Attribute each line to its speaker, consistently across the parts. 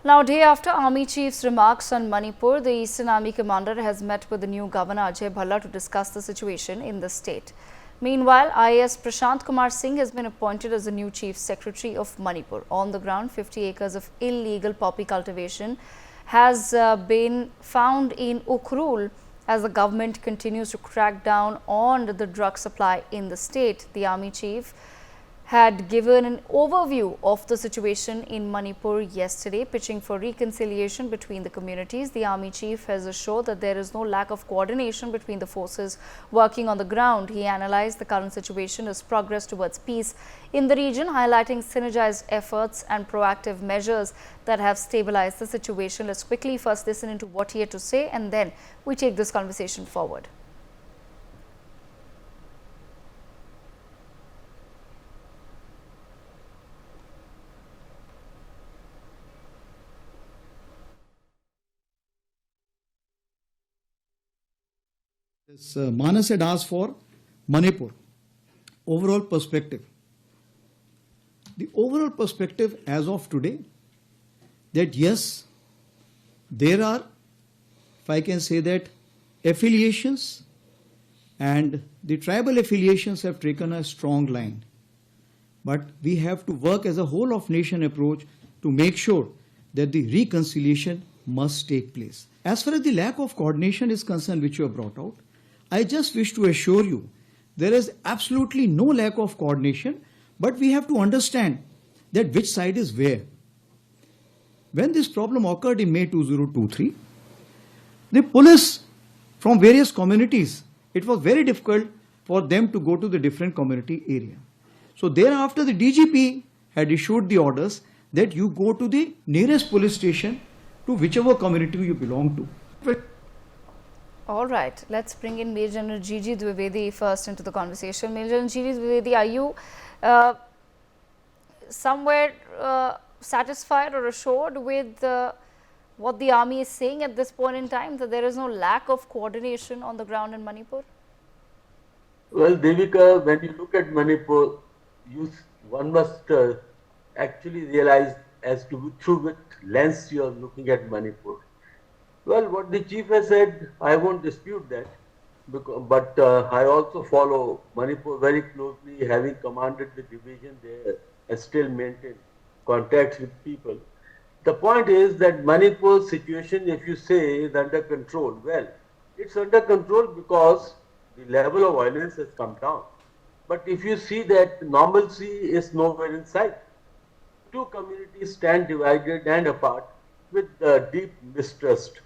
Speaker 1: Now, day after Army Chief's remarks on Manipur, the Eastern Army Commander has met with the new Governor Ajay Bhalla to discuss the situation in the state. Meanwhile, IAS Prashant Kumar Singh has been appointed as the new Chief Secretary of Manipur. On the ground, 50 acres of illegal poppy cultivation has been found in Ukhrul as the government continues to crack down on the drug supply in the state. The Army Chief had given an overview of the situation in Manipur yesterday, pitching for reconciliation between the communities. The Army Chief has assured that there is no lack of coordination between the forces working on the ground. He analyzed the current situation as progress towards peace in the region, highlighting synergized efforts and proactive measures that have stabilized the situation. Let's quickly first listen into what he had to say, and then we take this conversation forward.
Speaker 2: Manas had asked for Manipur, overall perspective. The overall perspective as of today, that yes, there are, if I can say that, affiliations, and the tribal affiliations have taken a strong line. But we have to work as a whole of nation approach to make sure that the reconciliation must take place. As far as the lack of coordination is concerned, which you have brought out, I just wish to assure you there is absolutely no lack of coordination, but we have to understand that which side is where. When this problem occurred in May 2023, the police from various communities, it was very difficult for them to go to the different community area. So thereafter the DGP had issued the orders that you go to the nearest police station to whichever community you belong to.
Speaker 1: All right, let's bring in Major General Gigi Dwivedi first into the conversation. Major General Gigi Dwivedi, are you somewhere satisfied or assured with what the army is saying at this point in time, that there is no lack of coordination on the ground in Manipur?
Speaker 3: Well, Devika, when you look at Manipur, one must actually realize as to through which lens you are looking at Manipur. Well, what the chief has said, I won't dispute that, but I also follow Manipur very closely, having commanded the division there and still maintain contacts with people. The point is that Manipur's situation, if you say, is under control. Well, it's under control because the level of violence has come down. But if you see that normalcy is nowhere in sight, two communities stand divided and apart with deep mistrust.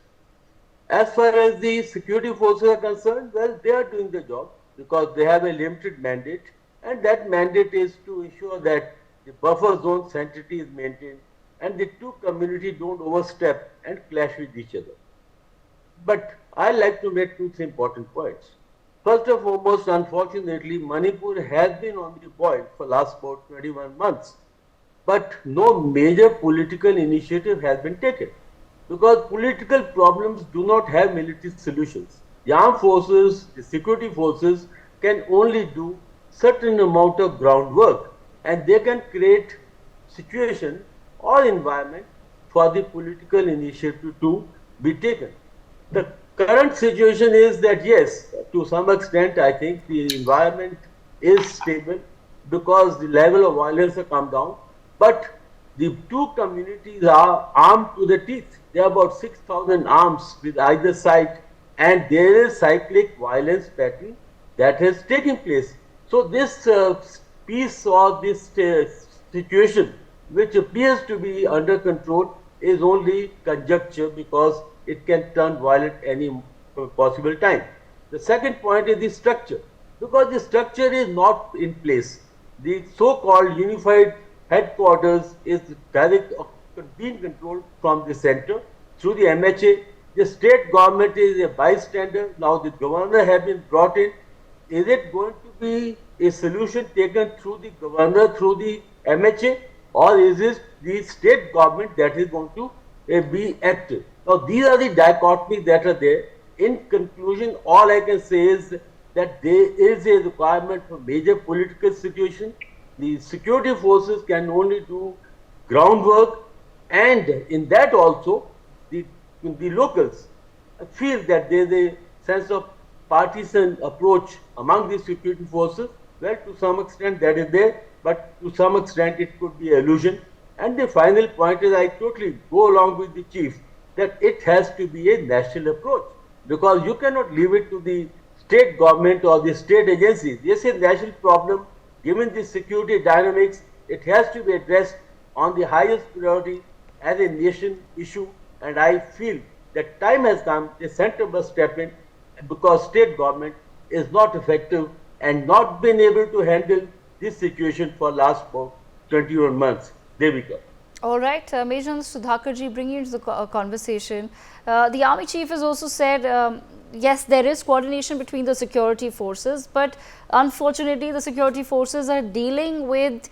Speaker 3: As far as the security forces are concerned, well, they are doing the job because they have a limited mandate, and that mandate is to ensure that the buffer zone sanctity is maintained and the two communities don't overstep and clash with each other. But I like to make two important points. First and foremost, unfortunately, Manipur has been on the point for last about 21 months, but no major political initiative has been taken, because political problems do not have military solutions. The armed forces, the security forces can only do certain amount of groundwork, and they can create situation or environment for the political initiative to be taken. The current situation is that yes, to some extent I think the environment is stable because the level of violence has come down, but the two communities are armed to the teeth. There are about 6,000 arms with either side, and there is cyclic violence pattern that has taken place. So this peace or this situation, which appears to be under control, is only conjecture because it can turn violent any possible time. The second point is the structure, because the structure is not in place. The so-called unified headquarters is being controlled from the center through the MHA. The state government is a bystander. Now the governor has been brought in. Is it going to be a solution taken through the governor, through the MHA, or is it the state government that is going to be active? Now these are the dichotomies that are there. In conclusion, all I can say is that there is a requirement for major political situation. The security forces can only do groundwork And in that also, the locals feel that there is a sense of partisan approach among the security forces. Well, to some extent that is there, but to some extent it could be illusion. And the final point is I totally go along with the chief that it has to be a national approach, because you cannot leave it to the state government or the state agencies. This is a national problem. Given the security dynamics, it has to be addressed on the highest priority as a nation issue, and I feel that time has come, the center must step in, because state government is not effective and not been able to handle this situation for last 21 months. Devika.
Speaker 1: All right, Major Sudhakarji, bringing you into the conversation. The Army Chief has also said, yes, there is coordination between the security forces, but unfortunately, the security forces are dealing with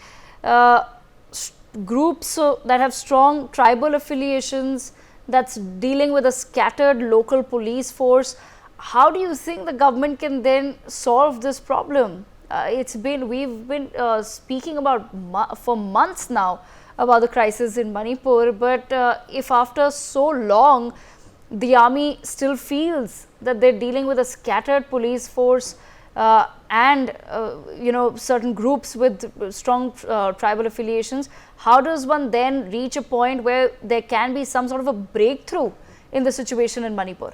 Speaker 1: groups that have strong tribal affiliations, that's dealing with a scattered local police force. How do you think the government can then solve this problem? We've been speaking about for months now about the crisis in Manipur, but if after so long the army still feels that they're dealing with a scattered police force and certain groups with strong tribal affiliations, how does one then reach a point where there can be some sort of a breakthrough in the situation in Manipur?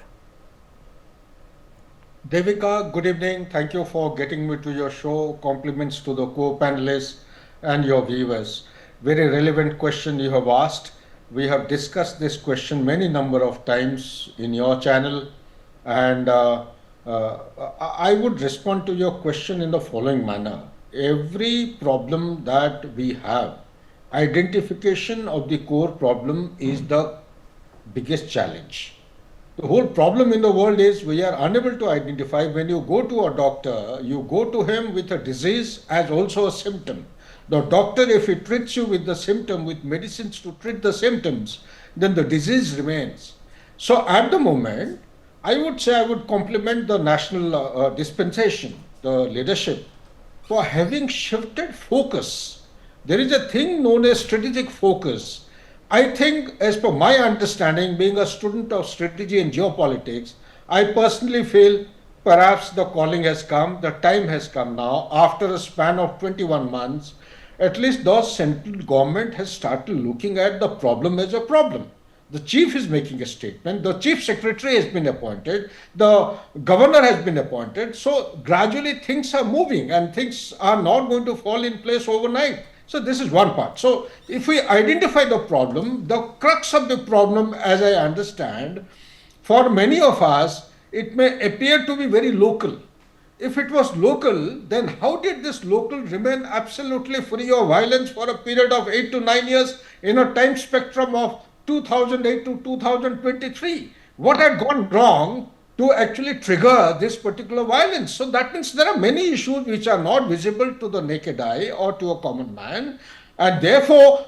Speaker 4: Devika, good evening. Thank you for getting me to your show. Compliments to the co-panelists and your viewers. Very relevant question you have asked. We have discussed this question many number of times in your channel, and I would respond to your question in the following manner. Every problem that we have, identification of the core problem is the biggest challenge. The whole problem in the world is we are unable to identify. When you go to a doctor, you go to him with a disease as also a symptom. The doctor, if he treats you with the symptom, with medicines to treat the symptoms, then the disease remains. So at the moment, I would say I would compliment the national dispensation, the leadership, for having shifted focus. There is a thing known as strategic focus. I think, as per my understanding, being a student of strategy and geopolitics, I personally feel perhaps the calling has come, the time has come now, after a span of 21 months, at least the central government has started looking at the problem as a problem. The chief is making a statement, the chief secretary has been appointed, the governor has been appointed. So gradually things are moving and things are not going to fall in place overnight. So this is one part. So if we identify the problem, the crux of the problem, as I understand, for many of us, it may appear to be very local. If it was local, then how did this local remain absolutely free of violence for a period of 8 to 9 years in a time spectrum of 2008 to 2023? What had gone wrong to actually trigger this particular violence? So that means there are many issues which are not visible to the naked eye or to a common man. And therefore,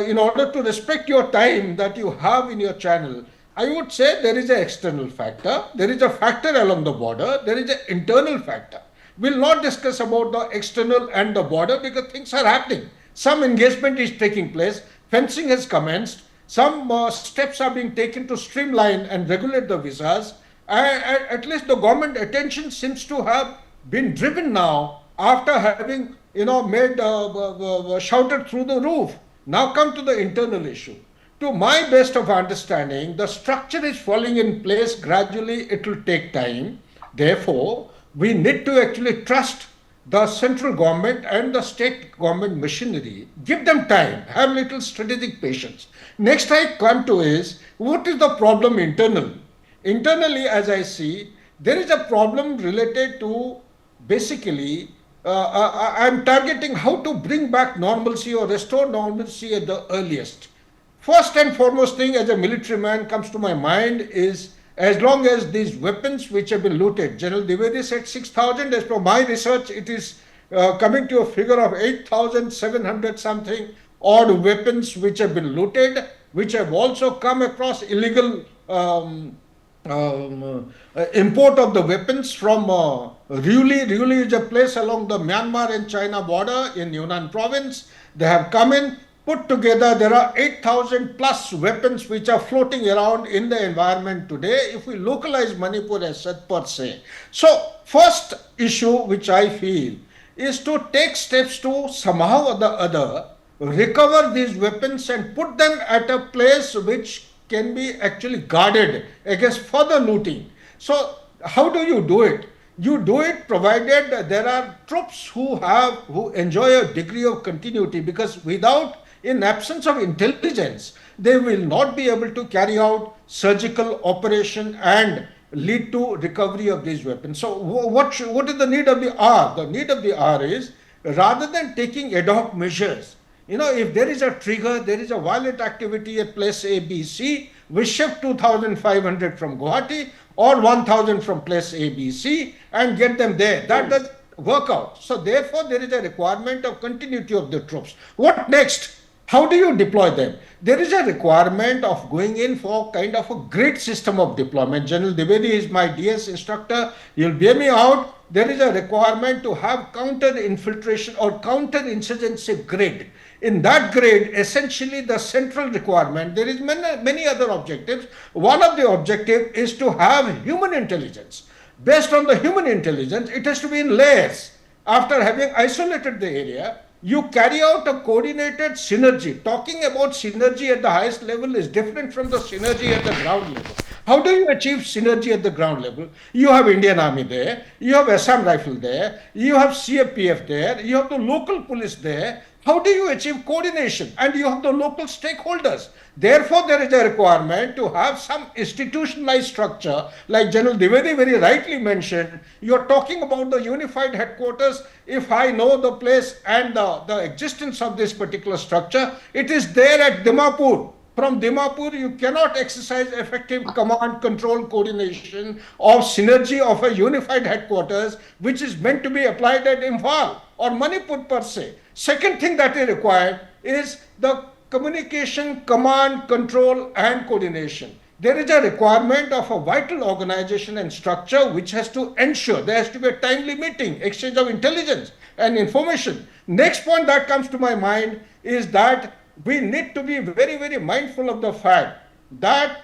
Speaker 4: in order to respect your time that you have in your channel, I would say there is an external factor, there is a factor along the border, there is an internal factor. We'll not discuss about the external and the border because things are happening. Some engagement is taking place, fencing has commenced, some steps are being taken to streamline and regulate the visas. At least the government attention seems to have been driven now after having made shouted through the roof. Now come to the internal issue. To my best of understanding, the structure is falling in place gradually. It will take time. Therefore, we need to actually trust the central government and the state government machinery. Give them time. Have little strategic patience. Next I come to is, what is the problem internally? Internally, as I see, there is a problem related to basically, I'm targeting how to bring back normalcy or restore normalcy at the earliest. First and foremost thing as a military man comes to my mind is, as long as these weapons which have been looted, General Dwivedi said 6,000, as per my research it is coming to a figure of 8,700 something odd weapons which have been looted, which have also come across illegal import of the weapons from Riuli. Riuli is a place along the Myanmar and China border in Yunnan province. They have come in Put together, there are 8,000 plus weapons which are floating around in the environment today if we localize Manipur as such per se. So, first issue which I feel is to take steps to somehow or the other recover these weapons and put them at a place which can be actually guarded against further looting. So, how do you do it? You do it provided there are troops who enjoy a degree of continuity, because without, in absence of intelligence, they will not be able to carry out surgical operation and lead to recovery of these weapons. So what is the need of the hour? The need of the hour is, rather than taking ad hoc measures, if there is a trigger, there is a violent activity at place A, B, C, we shift 2,500 from Guwahati or 1,000 from place A, B, C and get them there. That does work out. So therefore, there is a requirement of continuity of the troops. What next? How do you deploy them? There is a requirement of going in for kind of a grid system of deployment. General Dwivedi is my DS instructor. You'll bear me out. There is a requirement to have counter infiltration or counter insurgency grid. In that grid, essentially the central requirement, there is many other objectives. One of the objectives is to have human intelligence. Based on the human intelligence, it has to be in layers. After having isolated the area, you carry out a coordinated synergy. Talking about synergy at the highest level is different from the synergy at the ground level. How do you achieve synergy at the ground level? You have Indian Army there, you have Assam Rifle there, you have CFPF there, you have the local police there. How do you achieve coordination? And you have the local stakeholders. Therefore, there is a requirement to have some institutionalized structure, like General Dwivedi very rightly mentioned. You are talking about the unified headquarters. If I know the place and the existence of this particular structure, it is there at Dimapur. From Dimapur, you cannot exercise effective command, control, coordination or synergy of a unified headquarters, which is meant to be applied at Imphal or Manipur per se. Second thing that is required is the communication, command, control and coordination. There is a requirement of a vital organization and structure which has to ensure there has to be a timely meeting, exchange of intelligence and information. Next point that comes to my mind is that we need to be very, very mindful of the fact that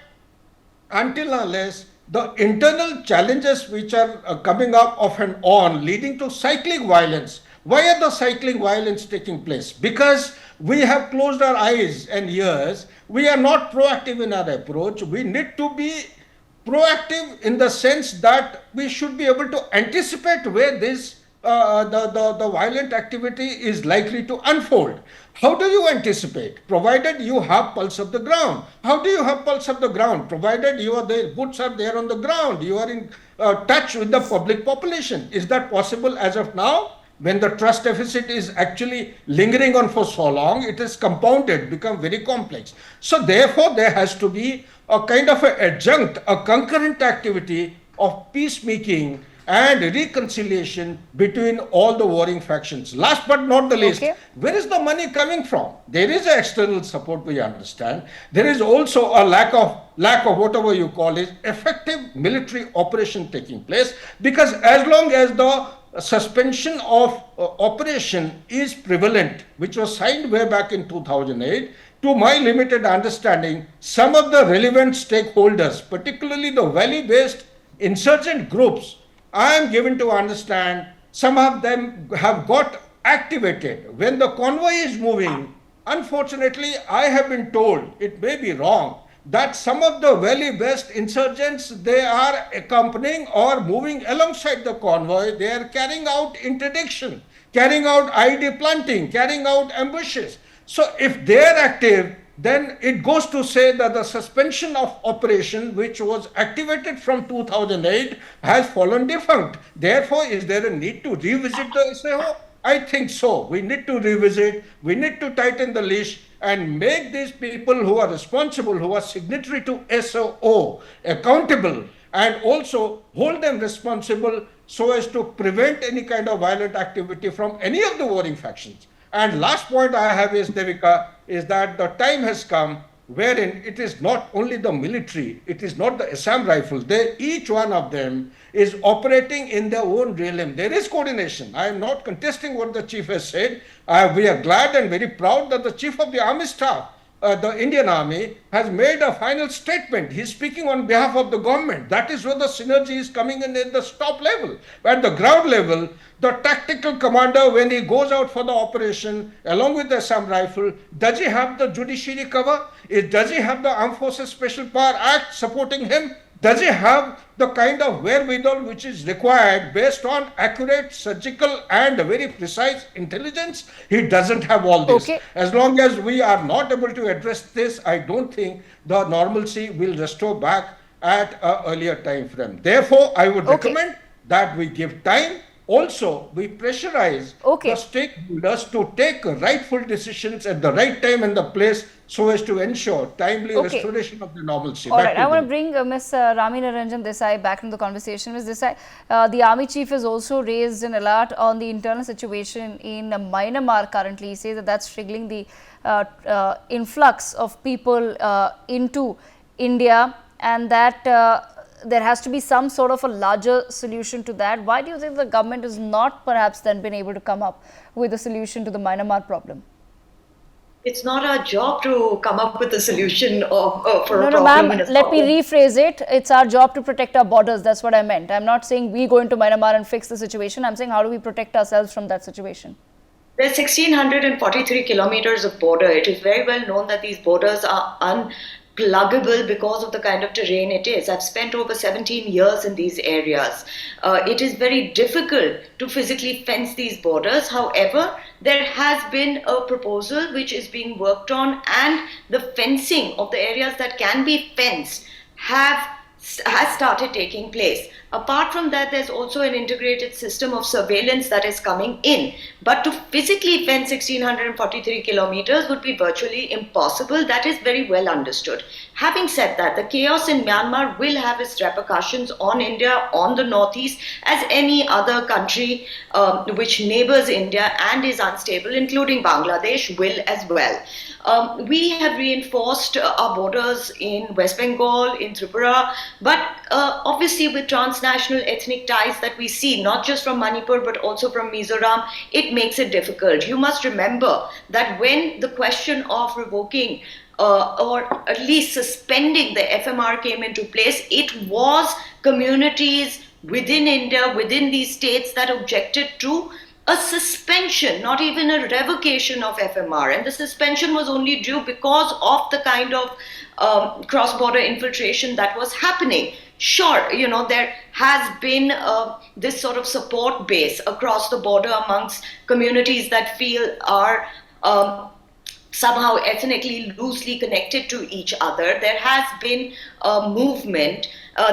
Speaker 4: until unless the internal challenges which are coming up off and on leading to cyclic violence. Why are the cyclic violence taking place? Because we have closed our eyes and ears. We are not proactive in our approach. We need to be proactive in the sense that we should be able to anticipate where the violent activity is likely to unfold. How do you anticipate? Provided you have pulse of the ground. How do you have pulse of the ground? Provided you are there, boots are there on the ground. You are in touch with the public population. Is that possible as of now? When the trust deficit is actually lingering on for so long, it is compounded, become very complex. So therefore, there has to be a kind of an adjunct, a concurrent activity of peacemaking and reconciliation between all the warring factions. Last but not the least, where is the money coming from? There is external support, we understand. There is also a lack of whatever you call it, effective military operation taking place, because as long as the suspension of operation is prevalent, which was signed way back in 2008, to my limited understanding, some of the relevant stakeholders, particularly the valley-based insurgent groups, I am given to understand some of them have got activated. When the convoy is moving, unfortunately, I have been told, it may be wrong, that some of the valley-based insurgents, they are accompanying or moving alongside the convoy. They are carrying out interdiction, carrying out ID planting, carrying out ambushes. So if they are active, then it goes to say that the suspension of operation, which was activated from 2008, has fallen defunct. Therefore, is there a need to revisit the SAO? I think so. We need to revisit, we need to tighten the leash and make these people who are responsible, who are signatory to SAO, accountable, and also hold them responsible so as to prevent any kind of violent activity from any of the warring factions. And last point I have is, Devika, is that the time has come wherein it is not only the military, it is not the Assam rifles. Each one of them is operating in their own realm. There is coordination. I am not contesting what the chief has said. We are glad and very proud that the chief of the army staff, the Indian Army, has made a final statement. He's speaking on behalf of the government. That is where the synergy is coming in at the top level. At the ground level, the tactical commander, when he goes out for the operation, along with the Assam Rifle, does he have the judiciary cover? Does he have the Armed Forces Special Power Act supporting him? Does he have the kind of wherewithal which is required based on accurate, surgical, and very precise intelligence? He doesn't have all this.
Speaker 1: Okay.
Speaker 4: As long as we are not able to address this, I don't think the normalcy will restore back at an earlier time frame. Therefore, I would recommend that we give time. Also, we pressurize the stakeholders to take rightful decisions at the right time and the place so as to ensure timely restoration of the normalcy.
Speaker 1: All right, I want to bring Ms. Rami Naranjan Desai back into the conversation. Ms. Desai, the Army Chief has also raised an alert on the internal situation in Myanmar currently. He says that that's triggering the influx of people into India, and that there has to be some sort of a larger solution to that. Why do you think the government has not perhaps then been able to come up with a solution to the Myanmar problem?
Speaker 5: It's not our job to come up with a solution for a problem.
Speaker 1: No, ma'am, let me rephrase it. It's our job to protect our borders. That's what I meant. I'm not saying we go into Myanmar and fix the situation. I'm saying how do we protect ourselves from that situation?
Speaker 5: There's 1,643 kilometers of border. It is very well known that these borders are unpluggable because of the kind of terrain it is. I've spent over 17 years in these areas. It is very difficult to physically fence these borders. However, there has been a proposal which is being worked on, and the fencing of the areas that can be fenced has started taking place. Apart from that, there's also an integrated system of surveillance that is coming in. But to physically fence 1,643 kilometers would be virtually impossible. That is very well understood. Having said that, the chaos in Myanmar will have its repercussions on India, on the northeast, as any other country which neighbors India and is unstable, including Bangladesh, will as well. We have reinforced our borders in West Bengal, in Tripura, but obviously with transnational ethnic ties that we see, not just from Manipur but also from Mizoram, it makes it difficult. You must remember that when the question of revoking or at least suspending the FMR came into place, it was communities within India, within these states, that objected to a suspension, not even a revocation of FMR. And the suspension was only due because of the kind of cross-border infiltration that was happening. Sure, there has been this sort of support base across the border amongst communities that feel are somehow ethnically loosely connected to each other. There has been a movement.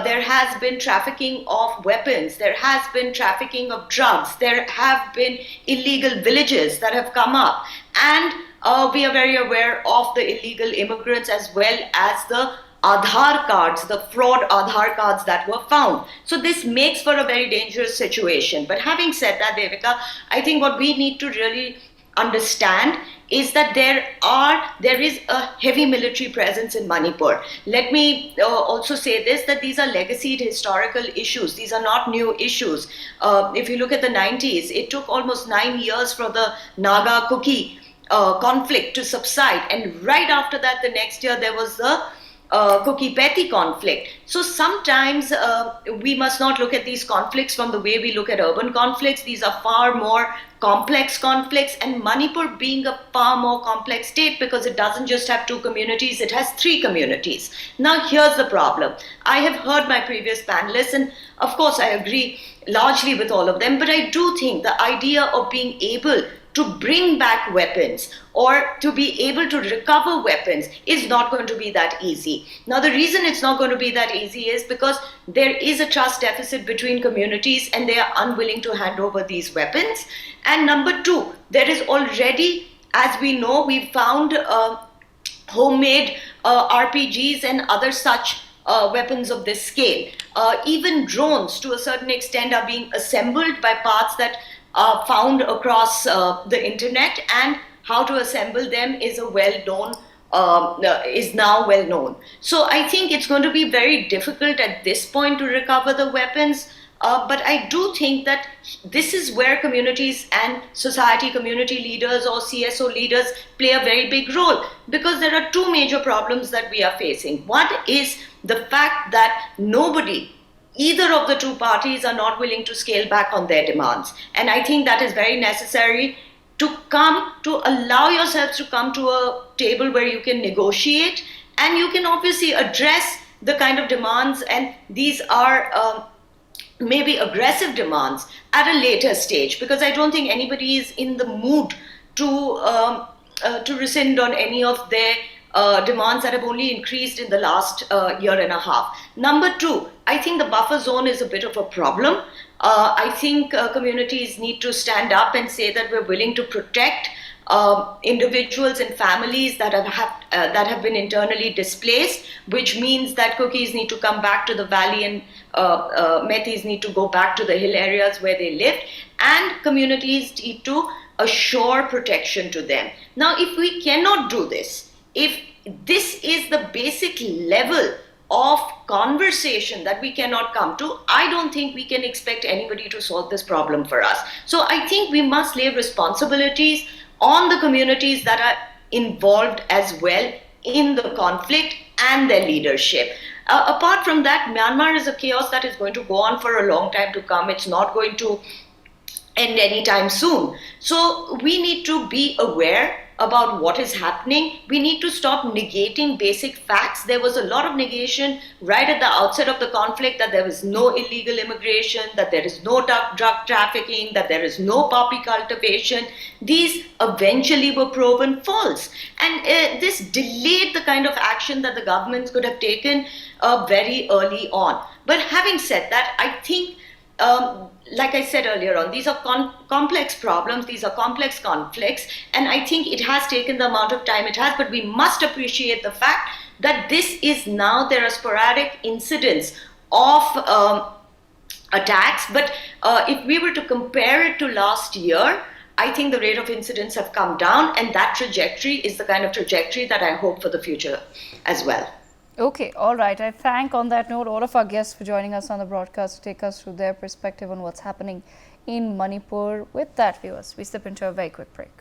Speaker 5: There has been trafficking of weapons. There has been trafficking of drugs. There have been illegal villages that have come up. And we are very aware of the illegal immigrants as well as the Aadhaar cards, the fraud Aadhaar cards that were found. So this makes for a very dangerous situation. But having said that, Devika, I think what we need to really understand is that there is a heavy military presence in Manipur. Let me also say this, that these are legacied historical issues. These are not new issues. If you look at the 90s, it took almost 9 years for the Naga-Kuki conflict to subside. And right after that, the next year, there was the Kuki-Peti conflict. So sometimes we must not look at these conflicts from the way we look at urban conflicts. These are far more complex conflicts, and Manipur being a far more complex state because it doesn't just have 2 communities, it has 3 communities. Now here's the problem. I have heard my previous panelists, and of course I agree largely with all of them, but I do think the idea of being able to bring back weapons or to be able to recover weapons is not going to be that easy. Now, the reason it's not going to be that easy is because there is a trust deficit between communities and they are unwilling to hand over these weapons. And number 2, there is already, as we know, we've found homemade RPGs and other such weapons of this scale. Even drones, to a certain extent, are being assembled by parts that are found across the internet, and how to assemble them is a well-known is now well known. So I think it's going to be very difficult at this point to recover the weapons. But I do think that this is where communities and society community leaders or CSO leaders play a very big role, because there are two major problems that we are facing. One is the fact that either of the two parties are not willing to scale back on their demands. And I think that is very necessary to allow yourselves to come to a table where you can negotiate and you can obviously address the kind of demands, and these are maybe aggressive demands at a later stage, because I don't think anybody is in the mood to rescind on any of their demands that have only increased in the last year and a half. Number two, I think the buffer zone is a bit of a problem. I think communities need to stand up and say that we're willing to protect individuals and families that have been internally displaced, which means that Cookies need to come back to the valley and Metis need to go back to the hill areas where they lived, and communities need to assure protection to them. Now, if we cannot do this, if this is the basic level of conversation that we cannot come to, I don't think we can expect anybody to solve this problem for us. So I think we must lay responsibilities on the communities that are involved as well in the conflict and their leadership. Apart from that, Myanmar is a chaos that is going to go on for a long time to come. It's not going to end anytime soon. So we need to be aware about what is happening. We need to stop negating basic facts. There was a lot of negation right at the outset of the conflict that there was no illegal immigration, that there is no drug trafficking, that there is no poppy cultivation. These eventually were proven false. And this delayed the kind of action that the governments could have taken very early on. But having said that, I think like I said earlier on, these are complex problems, these are complex conflicts, and I think it has taken the amount of time it has, but we must appreciate the fact that there are sporadic incidents of attacks, but if we were to compare it to last year, I think the rate of incidents have come down, and that trajectory is the kind of trajectory that I hope for the future as well.
Speaker 1: Okay, all right. I thank on that note all of our guests for joining us on the broadcast to take us through their perspective on what's happening in Manipur. With that, viewers, we step into a very quick break.